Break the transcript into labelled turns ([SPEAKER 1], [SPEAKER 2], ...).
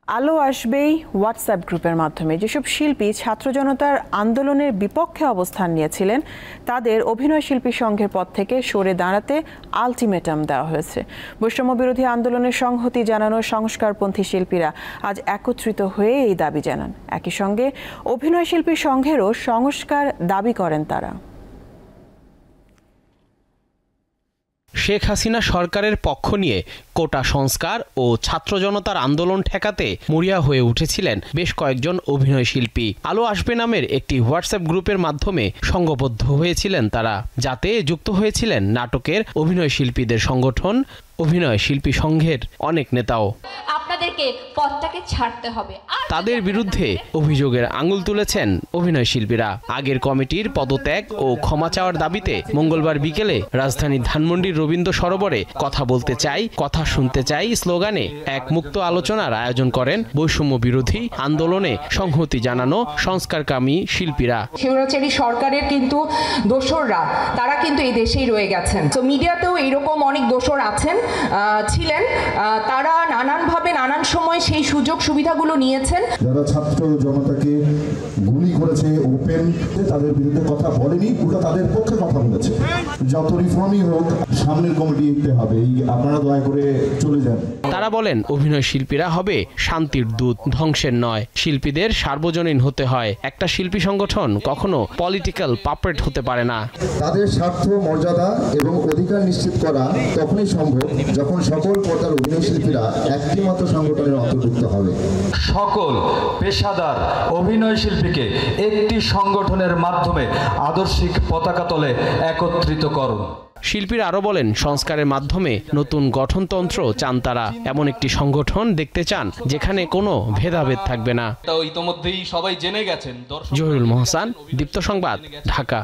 [SPEAKER 1] আলো আসবেই হোয়াটসঅ্যাপ গ্রুপের মাধ্যমে। যেসব শিল্পী ছাত্র জনতার আন্দোলনের বিপক্ষে অবস্থান নিয়েছিলেন তাদের অভিনয় শিল্পী সংঘের পদ থেকে সরে দাঁড়াতে আলটিমেটাম দেওয়া হয়েছে। বৈষম্য বিরোধী আন্দোলনের সংহতি জানানো সংস্কারপন্থী শিল্পীরা আজ একত্রিত হয়ে এই দাবি জানান। একই সঙ্গে অভিনয় শিল্পী সংঘেরও সংস্কার দাবি করেন তারা।
[SPEAKER 2] শেখ হাসিনা সরকারের পক্ষ নিয়ে কোটা সংস্কার ও ছাত্র জনতার আন্দোলন ঠেকাতে মরিয়া হয়ে উঠেছিলেন বেশ কয়েকজন অভিনয় শিল্পী। আলো আসবে নামের একটি হোয়াটসঅ্যাপ গ্রুপের মাধ্যমে সংঘবদ্ধ হয়েছিলেন তারা, যাতে যুক্ত হয়েছিলেন নাটকের অভিনয় শিল্পীদের সংগঠন অভিনয় শিল্পী সংঘের অনেক নেতাও।
[SPEAKER 3] আপনাদেরকে পথটাকে ছাড়তে হবে।
[SPEAKER 2] তাদের বিরুদ্ধে অভিযোগের আঙুল তুলেছেন অভিনয় শিল্পীরা। আগের কমিটির পদত্যাগ ও ক্ষমা চাওয়ার দাবিতে মঙ্গলবার বিকেলে রাজধানীর ধানমন্ডির রবীন্দ্র সরোবরে কথা বলতে চাই, কথা শুনতে চাই স্লোগানে এক মুক্ত আলোচনার আয়োজন করেন বৈষম্য বিরোধী আন্দোলনে সংহতি জানানো সংস্কারকামী শিল্পীরা।
[SPEAKER 4] স্বৈরাচারী সরকারের কিন্তু দোসররা তারা কিন্তু এই দেশেই রয়ে গেছেন। তো মিডিয়াতেও এরকম অনেক দোসর ছিলেন, তারা নানানভাবে নানান সময় সেই সুযোগ সুবিধাগুলো নিয়েছেন।
[SPEAKER 5] যারা ছাত্র জনতাকে গুলি করেছে ওপেন, তাদের বিরুদ্ধে কথা বলেনি, উল্টো তাদের পক্ষে কথা বলেছে। যত রিফর্মই হোক সামনের কমিটি দেখতে হবে, আপনারা দয়া করে চলে যান।
[SPEAKER 2] তারা বলেন অভিনয় শিল্পীরা হবে শান্তির দূত, ধ্বংসের নয়। শিল্পীদের সার্বজনীন হতে হয়। একটা শিল্পী সংগঠন কখনো পলিটিক্যাল পাপড়েট হতে পারে না।
[SPEAKER 5] তাদের স্বার্থ, মর্যাদা এবং অধিকার নিশ্চিত করা তখনই সম্ভব যখন সকল পর্যায়ের অভিনয় শিল্পীরা একটি মাত্র সংগঠনের অন্তর্ভুক্ত হবে।
[SPEAKER 6] সকল পেশাদার অভিনয় শিল্পীকে একটি সংগঠনের মাধ্যমে আদর্শিক পতাকা তলে একত্রিত করুন।
[SPEAKER 2] শিল্পীরা আরো বলেন সংস্কারের মাধ্যমে নতুন গঠনতন্ত্র চান তারা। এমন একটি সংগঠন দেখতে চান যেখানে কোনো ভেদাভেদ থাকবে না।
[SPEAKER 7] ইতোমধ্যেই সবাই জেনে গেছেন।
[SPEAKER 2] জহিরুল মোহসান, দীপ্ত সংবাদ, ঢাকা।